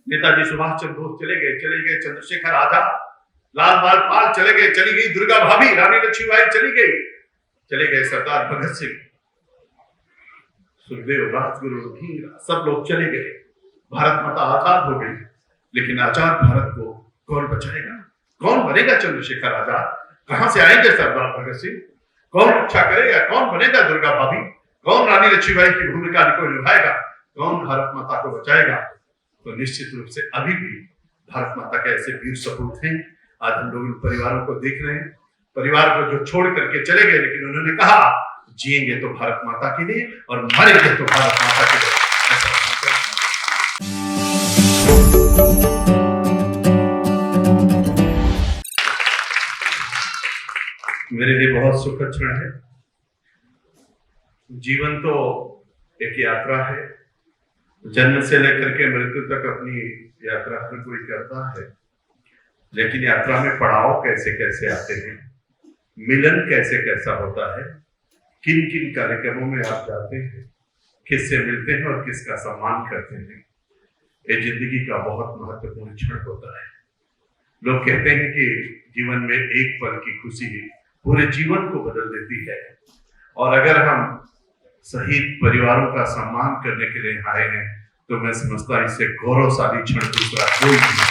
नेताजी सुभाष चंद्र बोस चले गए चंद्रशेखर आजाद, लाल बाल पाल चले गए, चली गई दुर्गा भाभी, रानी लक्ष्मीबाई चली गई, चले गए सरदार भगत सिंह, सुखदेव, राजगुरु, भीम, सब लोग चले गए। भारत माता आजाद हो गई, लेकिन आजाद भारत को कौन बचाएगा? कौन बनेगा चंद्रशेखर आजाद? कहां से आएंगे सरदार भगत सिंह? कौन रक्षा करेगा? कौन बनेगा दुर्गा भाभी? कौन रानी लक्ष्मीबाई की भूमिका को निभाएगा? कौन भारत माता को बचाएगा? तो निश्चित रूप से अभी भी भारत माता के ऐसे वीर सपूत हैं। आज हम लोग इन परिवारों को देख रहे हैं, परिवार को जो छोड़ करके चले गए, लेकिन उन्होंने कहा जिएंगे तो भारत माता के लिए और मरेंगे तो भारत माता के लिए। मेरे लिए बहुत सुखद क्षण है। जीवन तो एक यात्रा है, जन्म से लेकर के मृत्यु तक अपनी यात्रा हर कोई करता है, लेकिन यात्रा में पड़ाव कैसे कैसे आते हैं, मिलन कैसे कैसा होता है, किन किन कार्यक्रमों में आप जाते हैं, किससे मिलते हैं और किसका सम्मान करते हैं, ये जिंदगी का बहुत महत्वपूर्ण क्षण होता है। लोग कहते हैं कि जीवन में एक पल की खुशी पूरे जीवन को बदल देती है, और अगर हम शहीद परिवारों का सम्मान करने के लिए आए हैं तो मैं समझता हूं इससे गौरवशाली क्षण दूसरा कोई नहीं।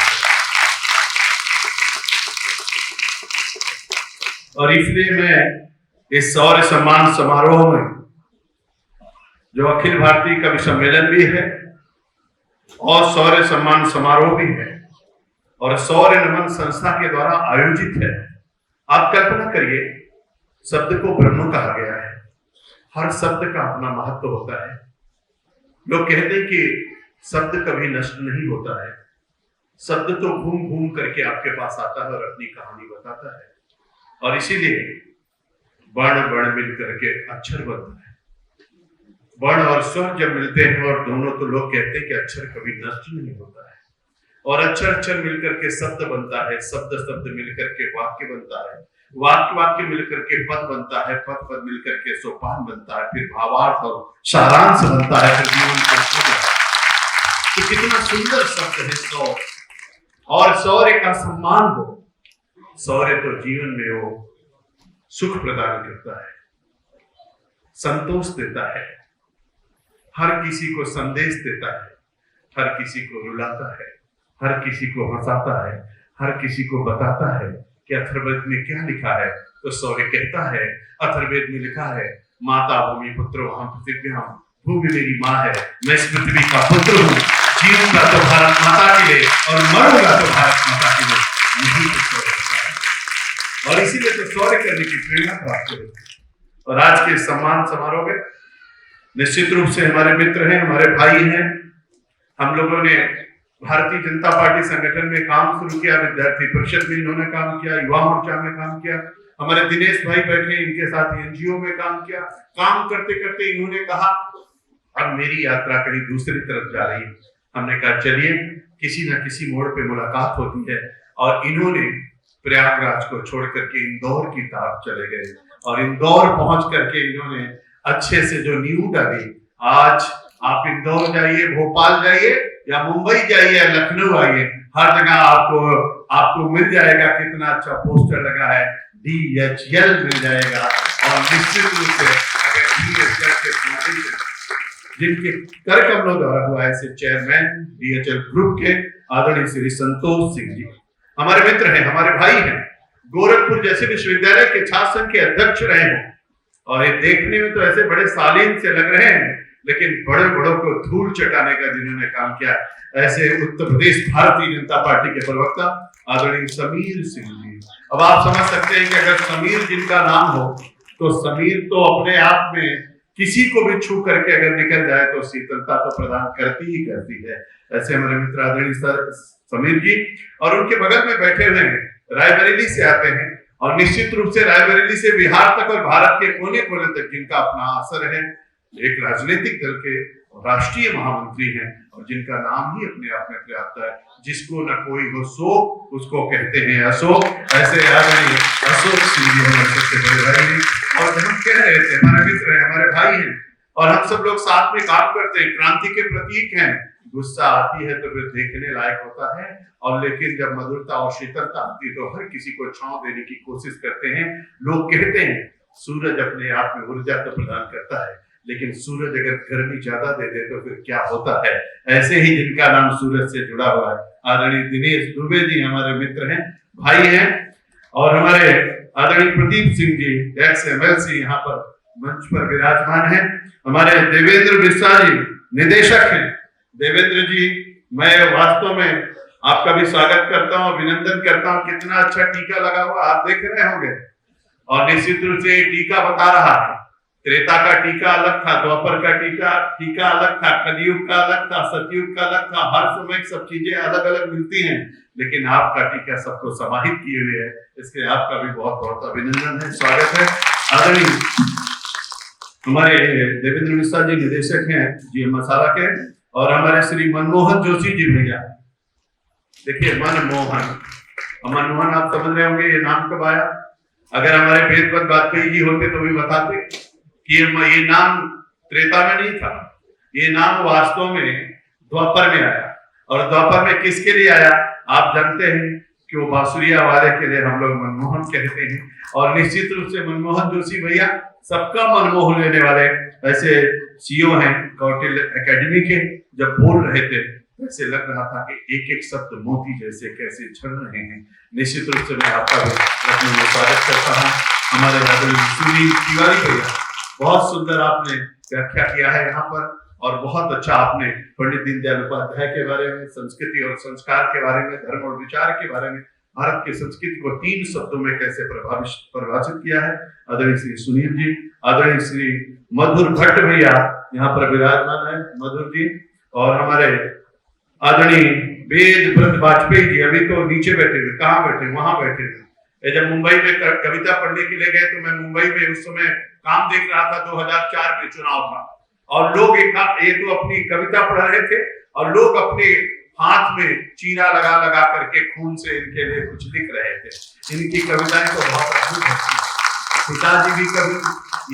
और इसलिए मैं इस शौर्य सम्मान समारोह में, जो अखिल भारतीय कवि सम्मेलन भी है और शौर्य सम्मान समारोह भी है और शौर्य नमन संस्था के द्वारा आयोजित है, आप कल्पना करिए, शब्द को ब्रह्म कहा गया है, हर शब्द का अपना महत्व होता है। लोग कहते हैं कि शब्द कभी नष्ट नहीं होता है, शब्द तो घूम घूम करके आपके पास आता है और अपनी कहानी बताता है, और इसीलिए वर्ण वर्ण मिल करके अक्षर बनता है। वर्ण और स्वर जब मिलते हैं और दोनों, तो लोग कहते हैं कि अक्षर कभी नष्ट नहीं होता है, और अक्षर अक्षर मिलकर के शब्द बनता है, शब्द शब्द मिलकर के वाक्य बनता है, वाक्य वाक्य मिलकर के पद बनता है, पद पद मिलकर के सोपान बनता है, फिर भावार्थ और सारांश बनता है, फिर जीवन का। तो कितना सुंदर शब्द है शौर्य, और शौर्य का सम्मान हो। शौर्य तो जीवन में वो सुख प्रदान करता है, संतोष देता है, हर किसी को संदेश देता है, हर किसी को रुलाता है, हर किसी को हंसाता है, हर किसी को बताता है कि अथर्ववेद में क्या लिखा है। तो शौर्य कहता है, अथर्ववेद में लिखा है, माता भूमि पुत्रो हम पृथ्व्याम, भूमि मेरी माँ है, मैं इस पृथ्वी का पुत्र हूँ, जीऊंगा तो भारत माता के लिए और मरूंगा तो भारत माता के लिए। यही तो शौर्य है, और इसीलिए तो शौर्य करने की प्रेरणा प्राप्त होती है। और आज के सम्मान समारोह में निश्चित रूप से हमारे मित्र हैं, हमारे भाई हैं। हम लोगों ने भारतीय जनता पार्टी संगठन में काम शुरू किया, विद्यार्थी परिषद में इन्होंने काम किया, युवा मोर्चा में काम किया, हमारे दिनेश भाई बैठे, इनके साथ एनजीओ में काम किया। काम करते करते इन्होंने कहा अब मेरी यात्रा कहीं दूसरी तरफ जा रही है। हमने कहा चलिए किसी न किसी मोड़ पे मुलाकात होती है, और इन्होंने प्रयागराज को छोड़ करके इंदौर की तरफ चले गए, और इंदौर पहुंच करके इन्होंने अच्छे से जो नींव डाली। आज आप इंदौर जाइए, भोपाल जाइए या मुंबई जाइए या लखनऊ आइए, हर जगह आपको मिल जाएगा कितना अच्छा पोस्टर लगा है, DHL मिल जाएगा। और निश्चित रूप से अगर DHL के जिनके कर कमलों द्वारा हुआ है, ऐसे चेयरमैन DHL ग्रुप के आदरणीय श्री संतोष सिंह जी हमारे मित्र हैं, हमारे भाई हैं, गोरखपुर जैसे विश्वविद्यालय के छात्र संघ के अध्यक्ष रहे हैं, और ये देखने में तो ऐसे बड़े शालीन से लग रहे हैं, लेकिन बड़े बड़ों को धूल चटाने का जिन्होंने काम किया, ऐसे उत्तर प्रदेश भारतीय जनता पार्टी के प्रवक्ता आदरणीय समीर सिंह जी। अब आप समझ सकते हैं कि अगर समीर जिनका नाम हो, तो समीर तो अपने आप में किसी को भी छू करके अगर निकल जाए तो शीतलता तो प्रदान करती ही करती है। ऐसे हमारे मित्र आदरणीय समीर जी, और उनके बगल में बैठे हुए हैं, रायबरेली से आते हैं, और निश्चित रूप से रायबरेली से बिहार तक और भारत के कोने कोने तक जिनका अपना असर है, एक राजनीतिक दल के राष्ट्रीय महामंत्री हैं, और जिनका नाम ही अपने आप में पर्याप्त है। जिसको न कोई हो शोक, उसको कहते हैं अशोक। ऐसे अशोक सिंह जी हमारे सबसे बड़े भाई हैं, और हम कह रहे थे हमारे मित्र हैं, हमारे भाई हैं, और हम सब लोग साथ में काम करते हैं, क्रांति के प्रतीक हैं। गुस्सा आती है तो फिर देखने लायक होता है, और लेकिन जब मधुरता और शीतलता आती है तो हर किसी को छांव देने की कोशिश करते हैं। लोग कहते हैं सूरज अपने आप में ऊर्जा तो प्रदान करता है, लेकिन सूरज अगर गर्मी ज्यादा दे दे तो फिर क्या होता है। ऐसे ही जिनका नाम सूरज से जुड़ा हुआ है, आदरणीय दिनेश दुबे जी हमारे मित्र हैं, भाई हैं, और हमारे आदरणीय प्रदीप सिंह जी एक्स MLC यहाँ पर मंच पर विराजमान हैं। हमारे देवेंद्र मिश्रा जी निदेशक हैं। देवेंद्र जी, मैं वास्तव में आपका भी स्वागत करता हूँ, अभिनंदन करता हूँ। कितना अच्छा टीका लगा हुआ आप देख रहे होंगे, और निश्चित रूप से टीका बता रहा है। त्रेता का टीका अलग था, द्वापर का टीका अलग था, कलयुग का अलग था, सतयुग का अलग था। हर समय सब चीजें अलग अलग मिलती हैं, लेकिन आपका टीका सबको समाहित किए हुए है। इसके आपका भी बहुत बहुत अभिनंदन है, स्वागत है। आदरणीय हमारे देवेंद्र मिश्रा जी निदेशक हैं GM मसाला के, और हमारे श्री मनमोहन जोशी जी भैया। देखिए मनमोहन आप समझ रहे होंगे ये नाम कब आया। अगर हमारे वेदवत वाजपेयी जी होते तो भी बताते कि ये नाम त्रेता में नहीं था, ये नाम वास्तव में द्वापर में आया। और द्वापर में किसके लिए आया आप जानते हैं कि वो बांसुरिया वाले के लिए हम लोग मनमोहन कहते हैं। और निश्चित रूप से मनमोहन जोशी भैया सबका मन मोह लेने वाले ऐसे CEO हैं कौटिल्य एकेडमी के। जब बोल रहे थे वैसे लग रहा था कि एक एक शब्द मोती जैसे कैसे झड़ रहे हैं। निश्चित रूप से मैं आपका भी स्वागत करता हूँ। हमारे सुनील तिवारी भैया, बहुत सुंदर आपने व्याख्या किया है यहाँ पर, और बहुत अच्छा आपने पंडित दीनदयाल उपाध्याय के बारे में, संस्कृति और संस्कार के बारे में, धर्म और विचार के बारे में, भारत की संस्कृति को 3 शब्दों में कैसे परिभाषित किया है। आदरणीय श्री सुनील जी, आदरणीय श्री मधुर भट्ट भैया यहाँ पर विराजमान है, मधुर जी, और हमारे आदरणीय वेद व्रत वाजपेयी जी अभी तो नीचे बैठे हुए, कहाँ बैठे, वहां बैठे हुए। जब मुंबई में कविता पढ़ने के लिए गए तो मैं मुंबई में उस समय काम देख रहा था, 2004 में चुनाव था, और लोग ये तो अपनी कविता पढ़ रहे थे और लोग अपने हाथ में चीरा लगा लगा करके खून से इनके लिए कुछ लिख रहे थे। इनकी कविताएं तो बहुत अद्भुत है। पिताजी भी कवि,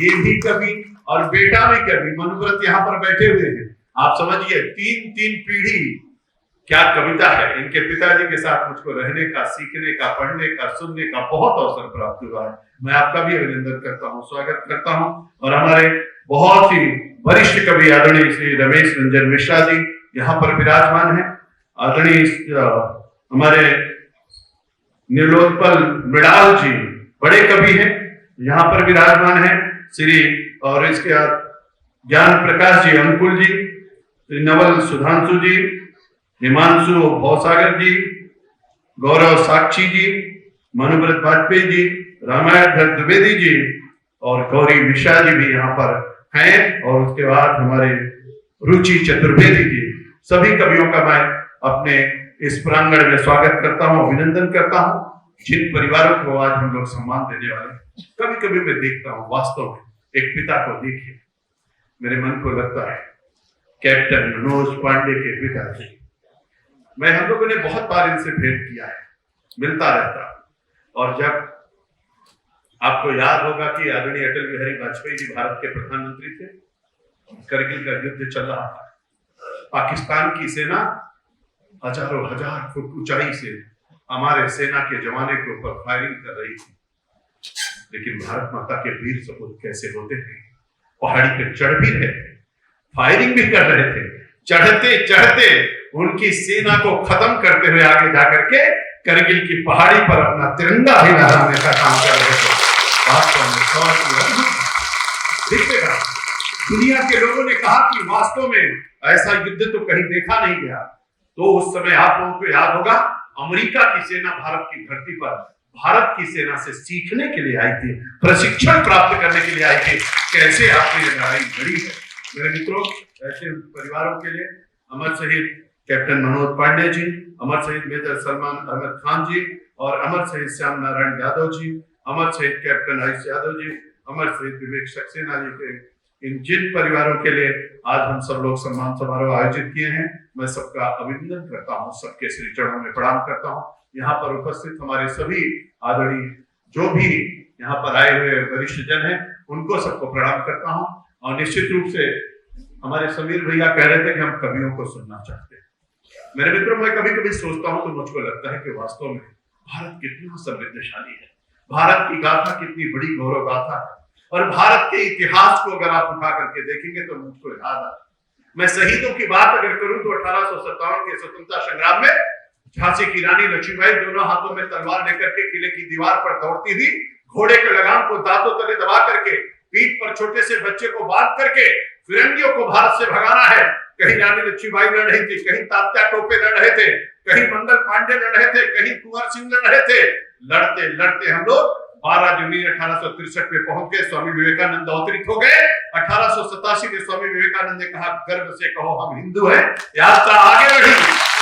ये भी कवि, और बेटा भी कवि। मनुव्रत यहाँ पर बैठे हुए हैं, आप समझिए 3 पीढ़ी क्या कविता है। इनके पिताजी के साथ मुझको रहने का, सीखने का, पढ़ने का, सुनने का बहुत अवसर प्राप्त हुआ है। मैं आपका भी अभिनंदन करता हूँ, स्वागत करता हूँ। और हमारे बहुत ही वरिष्ठ कवि आदरणीय श्री रमेश रंजन मिश्रा जी यहाँ पर विराजमान है। आदरणीय हमारे नीलोत्पल मृणाल जी बड़े कवि हैं, यहाँ पर विराजमान है। श्री और इसके बाद ज्ञान प्रकाश जी अंकुल जी, श्री नवल सुधांशु जी, हिमांशु भौसागर जी, गौरव साक्षी जी, मनुव्रत वाजपेयी जी, रामायण द्विवेदी जी और गौरी मिश्रा जी भी यहाँ पर हैं। और उसके बाद हमारे रुचि चतुर्वेदी जी, सभी कवियों का मैं अपने इस प्रांगण में स्वागत करता हूँ, अभिनंदन करता हूँ। जिन परिवारों को आज हम लोग सम्मान देने वाले, कभी कभी मैं देखता हूँ वास्तव में एक पिता को देखे मेरे मन को लगता है कैप्टन मनोज पांडे के पिताजी। मैं हम लोगों ने बहुत बार इनसे भेंट किया है, मिलता रहता। और जब आपको याद होगा कि आदरणीय अटल बिहारी वाजपेयी जी भारत के प्रधानमंत्री थे, करगिल का युद्ध चल रहा था, पाकिस्तान की सेना हजारों हजार फुट ऊंचाई से हमारे सेना के जवानों के ऊपर फायरिंग कर रही थी। लेकिन भारत माता के वीर सपूत कैसे होते हैं, पहाड़ी पे चढ़ भी रहे थे, फायरिंग भी कर रहे थे, चढ़ते चढ़ते उनकी सेना को खत्म करते हुए आगे जाकर के करगिल की पहाड़ी पर अपना तिरंगा भी लहराने का काम कर रहे थे। वास्तव में दिखेगा, दुनिया के लोगों ने कहा कि वास्तव में ऐसा युद्ध तो कहीं देखा नहीं गया। तो उस समय आप लोगों को याद होगा, अमेरिका की सेना भारत की धरती पर भारत की सेना से सीखने के लिए आई थी, प्रशिक्षण प्राप्त करने के लिए आई थी। कैसे आपने ये लड़ाई लड़ी है। मेरे मित्रों, ऐसे परिवारों के लिए अमर शहीद कैप्टन मनोज पांडे जी, अमर शहीद मेजर सलमान अहमद खान जी, और अमर शहीद श्याम नारायण यादव जी, अमर शहीद कैप्टन आयुष यादव जी, अमर शहीद विवेक सक्सेना जी के, इन जिन परिवारों के लिए आज हम सब लोग सम्मान समारोह आयोजित किए हैं, मैं सबका अभिनंदन करता हूँ, सबके श्री चरणों में प्रणाम करता हूँ। यहाँ पर उपस्थित हमारे सभी आदरणीय जो भी यहाँ पर आए हुए वरिष्ठ जन हैं, उनको सबको प्रणाम करता हूँ। और निश्चित रूप से हमारे समीर भैया कह रहे थे कि हम कवियों को सुनना चाहते हैं। मेरे मित्रों, मैं कभी कभी सोचता हूं तो मुझको लगता है कि वास्तव में भारत कितना समृद्धशाली है, भारत की गाथा कितनी बड़ी गौरव गाथा है। और भारत के इतिहास को अगर आप उठा करके देखेंगे तो मुझको याद आता, मैं शहीदों की बात अगर करूं तो 1857 के स्वतंत्रता संग्राम में झांसी की रानी लक्ष्मीबाई दोनों हाथों में तलवार लेकर के किले की दीवार पर दौड़ती हुई, घोड़े के लगाम को दांतों तले दबा करके, पीठ पर छोटे से बच्चे को बांध करके फिरंगियों को भारत से भगाना है। कहीं रानी लक्ष्मीबाई लड़ रही थी, कहीं तात्या टोपे लड़ रहे थे, कहीं मंगल पांडे लड़ रहे थे, कहीं कुंवर सिंह लड़ रहे थे। लड़ते लड़ते हम लोग 12 जून 1863 में पहुंच गए, स्वामी विवेकानंद अवतरित हो गए। 1887 में स्वामी विवेकानंद ने कहा, गर्व से कहो हम हिंदू हैं। यात्रा आगे बढ़ी।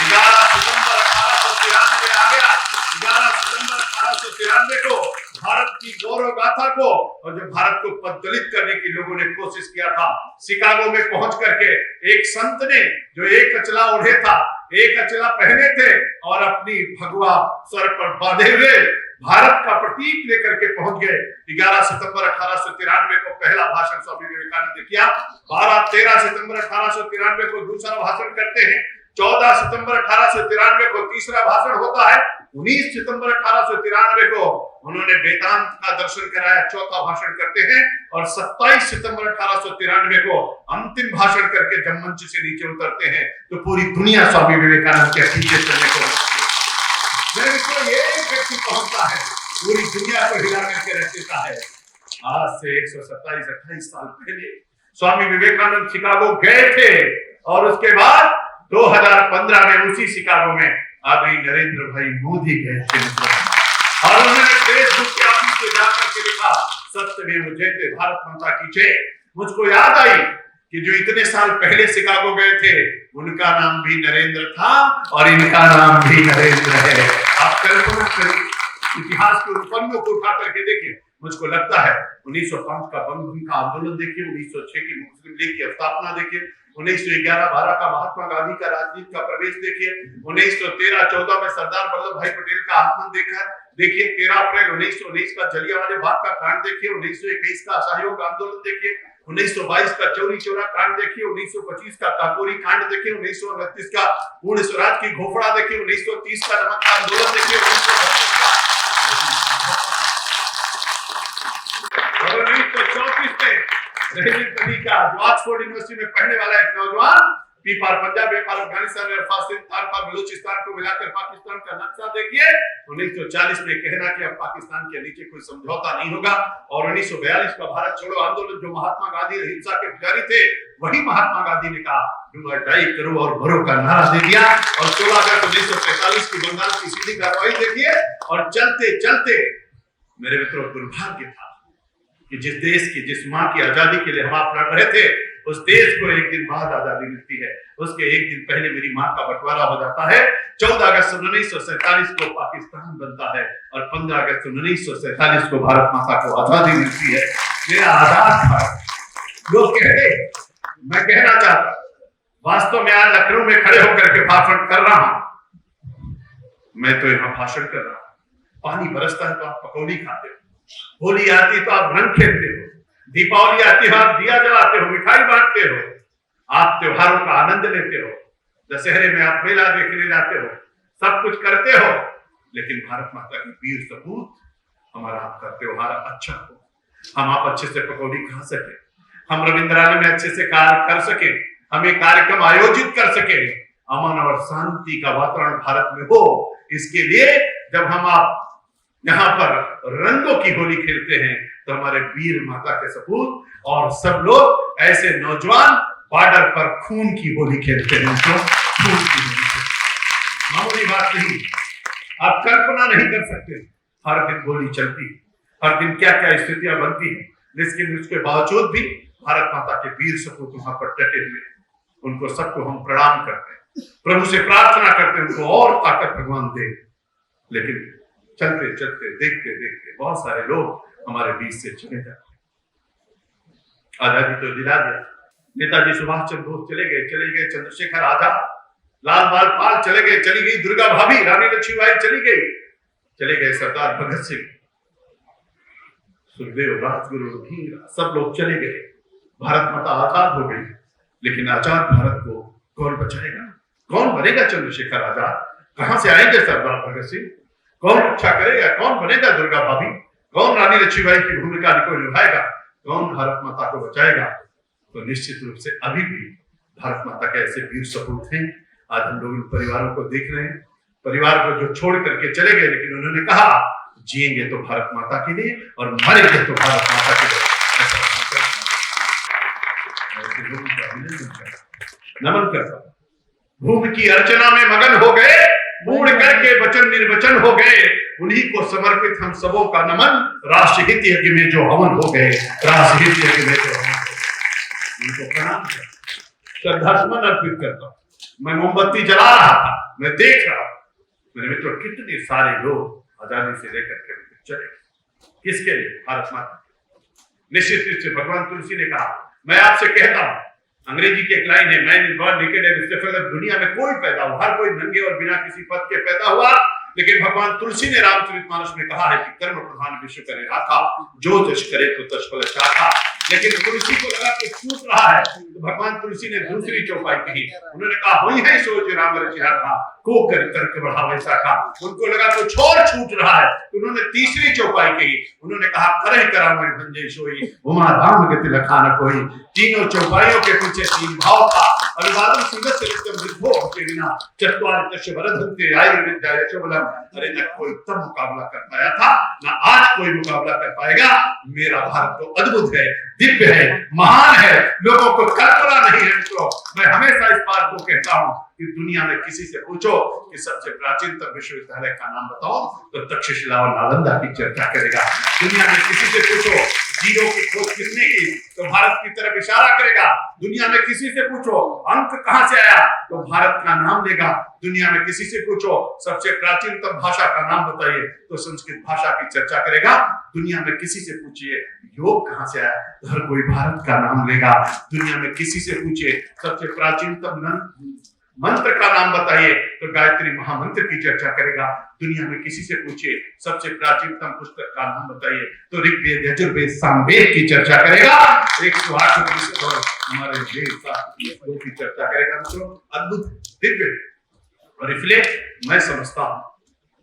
11 सितंबर 1893 आ गया। 11 सितंबर 1893 को भारत की गौरव गाथा को, और जो भारत को पददलित करने की लोगों ने कोशिश किया था, शिकागो में पहुंच करके एक संत ने जो एक अचला ओढ़े था, एक अचला पहने थे और अपनी भगवा सर पर बांधे हुए भारत का प्रतीक लेकर के पहुंच गए। 11 सितंबर 1893 को पहला भाषण स्वामी विवेकानंद ने किया। 12-13 सितंबर 1893 को दूसरा भाषण करते हैं। 14 सितंबर 1893 को तीसरा भाषण होता है। 19 सितंबर 1893 को उन्होंने वेदांत का दर्शन कराया, चौथा भाषण करते हैं। और 27 सितंबर 1893 को अंतिम भाषण करके जब मंच से नीचे उतरते हैं तो पूरी दुनिया स्वामी विवेकानंद के पीछे चलने को ये व्यक्ति पहुंचता है, पूरी दुनिया को हिला करके रख देता है। आज से 127-28 साल पहले स्वामी विवेकानंद शिकागो गए थे और उसके बाद 2015 में उसी शिकागो में आदरणीय नरेंद्र भाई मोदी गए थे और उन्होंने फेसबुक के ऑफिस से जाकर के लिखा, सत्यमेव जयते, भारत माता की जय। मुझको याद आई कि जो इतने साल पहले शिकागो गए थे उनका नाम भी नरेंद्र था और इनका नाम भी नरेंद्र है। आप कल्पना करिए, इतिहास के पन्नों को उठा करके देखिए। मुझको लगता है 1905 का बंग का आंदोलन देखिए, 1906 की मुस्लिम लीग की स्थापना देखिए, 1911-12 का महात्मा गांधी का राजनीति का प्रवेश देखिए, 1913-14 में सरदार वल्लभ भाई पटेल का आगमन देखिए, 13 अप्रैल 1919 का जलियांवाला बाग का कांड देखिए, 1921 का असहयोग आंदोलन देखिए, 1922 का चौरी चौरा कांड देखिए, 1925 का काकोरी कांड देखिए, 1929 का पूर्ण स्वराज की घोषणा देखिए, 1930 का नमक आंदोलन देखिए, 1934 में ऑक्सफोर्ड यूनिवर्सिटी में पढ़ने वाला एक नौजवान पीपार, पंजाब, नेपाल, अफगानिस्तान और अफगानिस्तान का बलूचिस्तान को मिलाकर पाकिस्तान का नक्शा देखिए। 1940 में कहना कि अब पाकिस्तान के नीचे कोई समझौता नहीं होगा। और 1942 का भारत छोड़ो आंदोलन, जो महात्मा गांधी अहिंसा के पुजारी थे, वही महात्मा गांधी ने कहा डू और डाई, करो और मरो का नारा दे दिया। और 16 अगस्त 1943 की बंगाल की सीधी कार्रवाई देखिए। और चलते चलते मेरे मित्रों, दुर्भाग्य था कि जिस देश की, जिस मां की आजादी के लिए हम आप लड़ रहे थे, उस देश को एक दिन बाद आजादी मिलती है, उसके एक दिन पहले मेरी मां का बंटवारा हो जाता है। 14 अगस्त 1947 को पाकिस्तान बनता है और 15 अगस्त 1947 को भारत माता को आजादी मिलती है। मेरा आजाद भारत। लोग कहते, मैं कहना चाहता, वास्तव में आज लखनऊ में खड़े होकर के भाषण कर रहा हूं। मैं तो यहाँ भाषण कर रहा हूं। पानी बरसता है तो आप पकौड़ी खाते हो, होली आती तो आप रंग खेलते हो, दीपावली आती है आप दिया जलाते हो, मिठाई बांटते हो, आप त्योहारों का आनंद लेते हो, दशहरे में आप मेला देखने जाते हो, सब कुछ करते हो। लेकिन भारत माता की वीर सपूत, हमारा आपका त्योहार अच्छा हो, हम आप अच्छे से पकौड़ी खा सके, हम रविंद्रालय में अच्छे से कार्य कर सके, हम एक कार्यक्रम आयोजित कर सके, अमन और शांति का वातावरण भारत में हो। इसके लिए जब हम आप यहाँ पर रंगों की होली खेलते हैं तो हमारे वीर माता के सपूत और सब लोग ऐसे नौजवान बॉर्डर पर खून की होली खेलते हैं। तो खून की होली मामूली बात नहीं, आप कल्पना नहीं कर सकते। हर दिन गोली चलती है, हर दिन क्या क्या स्थितियां बनती है, लेकिन उसके बावजूद भी भारत माता के वीर सपूत वहां पर डटे हुए हैं। उनको सबको हम प्रणाम करते हैं, प्रभु से प्रार्थना करते हैं उनको और ताकत भगवान दे। लेकिन चलते चलते देखते देखते बहुत सारे लोग हमारे बीच से चले जाते हैं। आजादी तो दिला दिया, नेताजी सुभाष चंद्र बोस चले गए, चंद्रशेखर आजाद, लाल बाल चले गए, चली गई दुर्गा भाभी, रानी लक्ष्मीबाई चली गई, चले गए सरदार भगत सिंह, सुखदेव, राजगुरु, भीमराव, सब लोग चले गए। भारत माता आजाद हो गई, लेकिन आजाद भारत को कौन बचाएगा? कौन बनेगा चंद्रशेखर आजाद? कहां से आएंगे सरदार भगत सिंह? कौन रक्षा करेगा? कौन बनेगा दुर्गा भाभी? कौन रानी लक्ष्मीबाई की भूमिका को निभाएगा? कौन भारत माता को बचाएगा? तो निश्चित रूप से अभी भी भारत माता के ऐसे वीर सपूत हैं। आज हम लोग इन परिवारों को देख रहे हैं, परिवार को जो छोड़ करके चले गए, लेकिन उन्होंने कहा जिएंगे तो भारत माता के लिए और मरेंगे तो भारत माता के लिए। नमन करता हूं। भूमि की अर्चना में मगन हो गए, पूर्ण करके वचन निर्वचन हो गए, उन्हीं को समर्पित हम सबों का नमन। राष्ट्रहित यज्ञ में जो हवन हो गए, राष्ट्रहित यज्ञ में जो हवन हो गए, उनको प्रणाम करता, श्रद्धासुमन अर्पित करता हूं। मैं मोमबत्ती जला रहा था, मैं देख रहा था, मेरे मित्रों कितने सारे लोग आजादी से लेकर के चले, किसके लिए? भारत माता। निश्चित रूप से भगवान तुलसी ने कहा, मैं आपसे कहता हूं, अंग्रेजी की एक लाइन है, man is born naked and स्टेफल। दुनिया में कोई पैदा हुआ, हर कोई नंगे और बिना किसी पद के पैदा हुआ, लेकिन भगवान तुलसी ने रामचरितमानस में कहा है कि कर्म प्रधान विश्व करे राखा, जो जश करे तो तश फल चाखा। लेकिन तुलसी को लगा कि छूट रहा है, तो भगवान तुलसी ने दूसरी चौपाई कही। उन्होंने कहा, होई है सोच राम रचिया था, को कर तर्क बढ़ावे शाखा। उनको लगा तो छोर छूट रहा है, तो उन्होंने तीसरी चौपाई कही। उन्होंने कहा, करे करावे भंजे सोई, उमा राम गति लखा न कोई। तीनों चौपाइयों के पीछे तीन भाव था। अभिवादन सुगत चरित्रम विद्भो के बिना चत्वारि तस्य वरदन्ते आयुर्विद्या यशोबलम। अरे न कोई तब मुकाबला कर पाया था, ना आज कोई मुकाबला कर पाएगा। मेरा भारत तो अद्भुत है, दिव्य है, महान है, लोगों को कल्पना नहीं है। मित्रों, मैं हमेशा इस बात को कहता हूं कि दुनिया में किसी से पूछो कि सबसे प्राचीनतम विश्वविद्यालय का नाम बताओ, तो तक्षशिला और नालंदा की चर्चा करेगा। दुनिया में किसी से पूछो जीरो की खोज किसने की, तो भारत की तरफ इशारा करेगा। दुनिया में किसी से पूछो अंक कहां से आया, तो भारत का नाम लेगा। दुनिया में किसी से पूछो सबसे प्राचीनतम भाषा का नाम बताइए, तो संस्कृत भाषा की चर्चा करेगा। दुनिया में किसी से पूछिए योग कहां से आया, तो हर कोई भारत का नाम लेगा। दुनिया में किसी से पूछिए सबसे प्राचीनतम मंत्र का नाम बताइए, तो गायत्री महामंत्र की चर्चा करेगा। दुनिया में किसी से पूछिए सबसे प्राचीनतम पुस्तक का नाम बताइए, तो ऋग्वेद, यजुर्वेद, सामवेद की चर्चा करेगा। 108 और हमारे वेद की चर्चा करेगा। मित्रों, अद्भुत, दिव्य। और इसलिए मैं समझता हूं,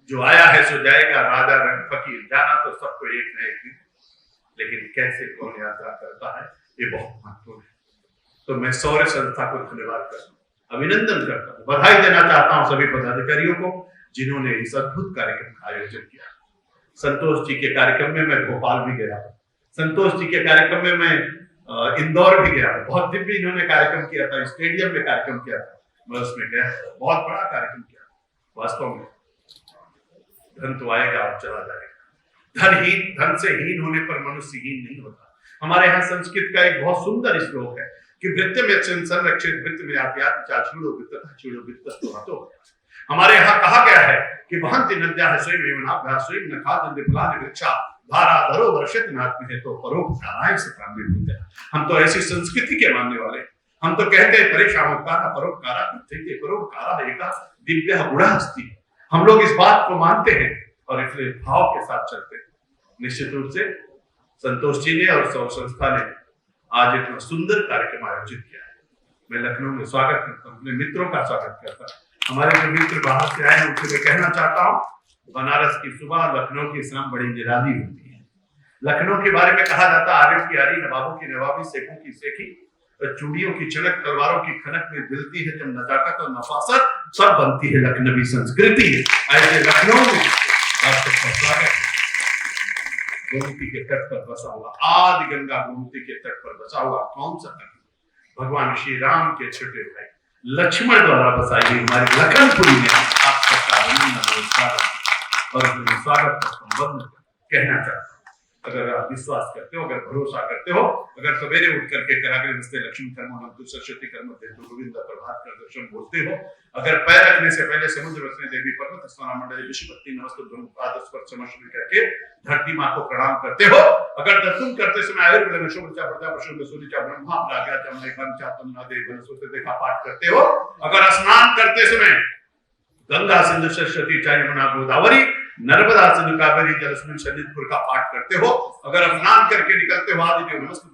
जो आया है सो जाएगा, राजा रंग फकीर। जाना तो सबको एक न एक दिन, लेकिन कैसे कौन यात्रा करता है, ये बहुत महत्वपूर्ण है। तो मैं सौर्य संस्था को धन्यवाद करता हूं, अभिनंदन करता हूं, बधाई देना चाहता हूं सभी पदाधिकारियों को जिन्होंने इस अद्भुत कार्यक्रम का आयोजन किया। संतोष जी के कार्यक्रम में मैं भोपाल भी गया, संतोष जी के कार्यक्रम में मैं इंदौर भी गया। बहुत दिव्य इन्होंने कार्यक्रम किया था, स्टेडियम में कार्यक्रम किया था, मैं उसमें गया, बहुत बड़ा कार्यक्रम किया। वास्तव में धन तो आएगा और चला जाएगा, धन से हीन होने पर मनुष्य हीन नहीं होता। हमारे यहाँ संस्कृत का एक बहुत सुंदर श्लोक है कि वृत्त में संरक्षित, वृत्त में आत्यात चाचूड़ो वित्त छूड़ो वित्त तो। हमारे यहाँ कहा गया है कि वहंति नद्या है स्वयं एवनाभ्या स्वयं न खादन्ति फलानि वृक्षा धारा धरो वर्षित नात्म है तो परोपकाराय से प्राप्ति होते हैं। हम तो ऐसी संस्कृति के मानने वाले, हम तो कहते हैं परेशानोपकारा परोपकारा कृत्य परोपकारा एका दिव्य गुणा अस्ति। हम लोग इस बात को मानते हैं और इसलिए भाव के साथ चलते हैं। निश्चित रूप से संतोष जी ने और सौर संस्था ने आज इतना सुंदर कार्यक्रम आयोजित किया है। मैं लखनऊ में स्वागत करता हूँ, अपने मित्रों का स्वागत करता हूँ। हमारे जो मित्र बाहर से आए हैं उनसे मैं कहना चाहता हूँ, बनारस की सुबह, लखनऊ की शाम बड़ी निराली होती है। लखनऊ के बारे में कहा जाता है, आरिफ की आरी, नवाबों की नवाबी, शेखों की शेखी, चूड़ियों की चनक, तलवारों की खनक में दिलती है जब नजाकत और नफासत, सब बनती है लखनवी संस्कृति। ऐसे लखनऊ में आपका स्वागत है। गोमती के तट पर बसा हुआ, आदि गंगा गोमती के तट पर बसा हुआ कौन सा तट? भगवान श्री राम के छोटे भाई लक्ष्मण द्वारा बसाई गई हमारी लखनपुरी में आप सबका नमस्कार और स्वागत का संबंध कहना चाहता हूँ। अगर आप विश्वास करते हो, अगर भरोसा करते हो, अगर सवेरे उठ करके कराग्रे नमस्ते लक्ष्मी कर्म नमस्तु सरस्वती कर्म देतु गोविंद प्रभात कर दर्शन बोलते हो, अगर पैर रखने से पहले समुद्र वसने देवी पर्वत स्नान मंडल विश्वपत्ति नमस्तु ब्रह्म पाद स्पर्श समर्पण करके धरती मां को प्रणाम करते हो, अगर दर्शन करते समय आयुर्वेद में शुभचा प्रजा पशु सूर्यचा ब्रह्मा प्राज्ञा मय पंचा तन्नादे वनस्पति देखा पाठ करते हो, अगर स्नान करते समय गंगा सिंधु सरस्वती चाहे यमुना गोदावरी नर्मदा सिंधु कावेरी जलस्मिन् सन्निधिं का पाठ करते हो, अगर स्नान करके निकलते हो आदि देव नमस्कार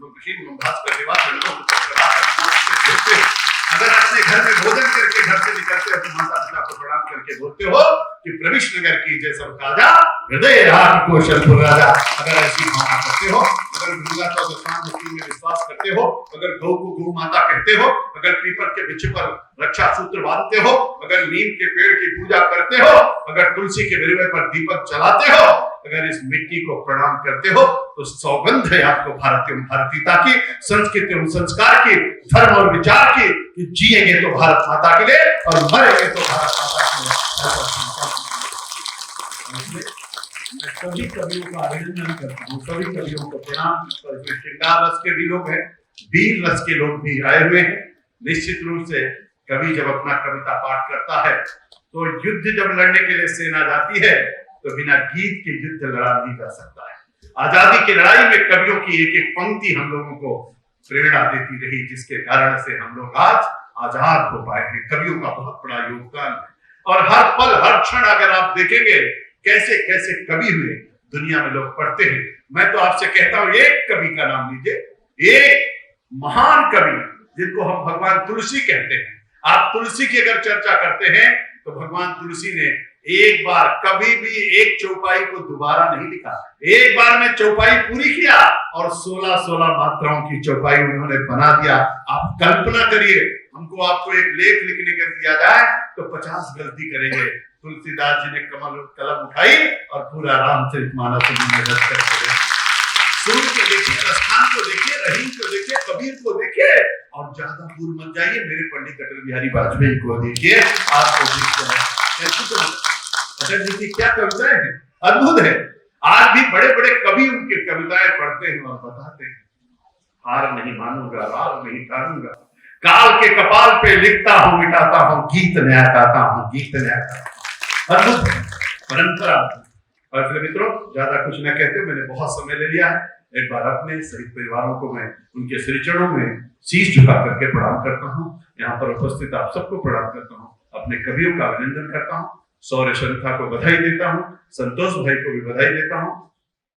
अगर अपने घर में भोजन करके घर से निकलते हो तो माता पिता को प्रणाम करके बोलते हो कि प्रविष्ट नगर की जय सब काजा हृदय राग कौशलपुर राजा। अगर ऐसी भावना करते हो, अगर गंगा चौदह में विश्वास करते हो, अगर गौ को गौ माता कहते हो, अगर पीपल के वृक्ष पर रक्षा सूत्र बांधते हो, अगर नीम के पेड़ की पूजा करते हो, अगर तुलसी के विरवे पर दीपक जलाते हो, अगर इस मिट्टी को प्रणाम करते हो तो सौगंध है आपको भारतीय भारतीयता की, संस्कृति एवं संस्कार की, धर्म और विचार की, कि जिएंगे तो भारत माता के लिए और मरेंगे तो भारत माता के लिए। मैं सभी कवियों का अभिनंदन करता हूँ, सभी कवियों को प्रणाम। श्रृंगार रस के भी लोग हैं, वीर रस के लोग भी आए हुए हैं। निश्चित रूप से कवि जब अपना कविता पाठ करता है तो युद्ध जब लड़ने के लिए सेना जाती है तो बिना गीत के युद्ध लड़ा नहीं जा सकता है। आजादी की लड़ाई में कवियों की एक एक पंक्ति हम लोगों को प्रेरणा देती रही, जिसके कारण से हम लोग आज आजाद हो पाए हैं। कवियों का बहुत बड़ा योगदान है और हर पल हर क्षण अगर आप देखेंगे कैसे कैसे कवि हुए दुनिया में लोग पढ़ते हैं। मैं तो आपसे कहता हूं एक कवि का नाम लीजिए, एक महान कवि जिनको हम भगवान तुलसी कहते हैं। आप तुलसी की अगर चर्चा करते हैं तो भगवान तुलसी ने एक बार कभी भी एक चौपाई को दोबारा नहीं लिखा, एक बार में चौपाई पूरी किया और 16-16 मात्राओं की चौपाई उन्होंने बना दिया। आप कल्पना करिए, हमको आपको एक लेख लिखने का दिया जाए तो 50 गलती करेंगे। तुलसीदास जी ने कलम उठाई और पूरा रामचरितमानस में रच कर सूर्य को देखिए, स्थान को देखिए, रहीम को देखिए, कबीर को देखिए और ज्यादा दूर मत जाइए, मेरे पंडित अटल बिहारी वाजपेयी को देखिए। आपको अटल जी की क्या कविताएं हैं, अद्भुत है। आज भी बड़े बड़े कवि उनकी कविताएं पढ़ते हैं और बताते हैं, हार नहीं मानूंगा, हार नहीं टालूंगा, काल के कपाल पे लिखता हूं मिटाता हूं, गीत नया गाता हूं, गीत नया गाता हूं। अद्भुत परंपरा। और फिर मित्रों ज्यादा कुछ न कहते, मैंने बहुत समय ले लिया है। एक बार अपने शहीद परिवारों को मैं उनके श्री चरणों में शीश झुका करके प्रणाम करता हूँ। यहाँ पर उपस्थित आप सबको प्रणाम करता हूँ, अपने कवियों का अभिनंदन करता हूँ, शौर्य संस्था को बधाई देता हूँ, संतोष भाई को भी बधाई देता हूँ,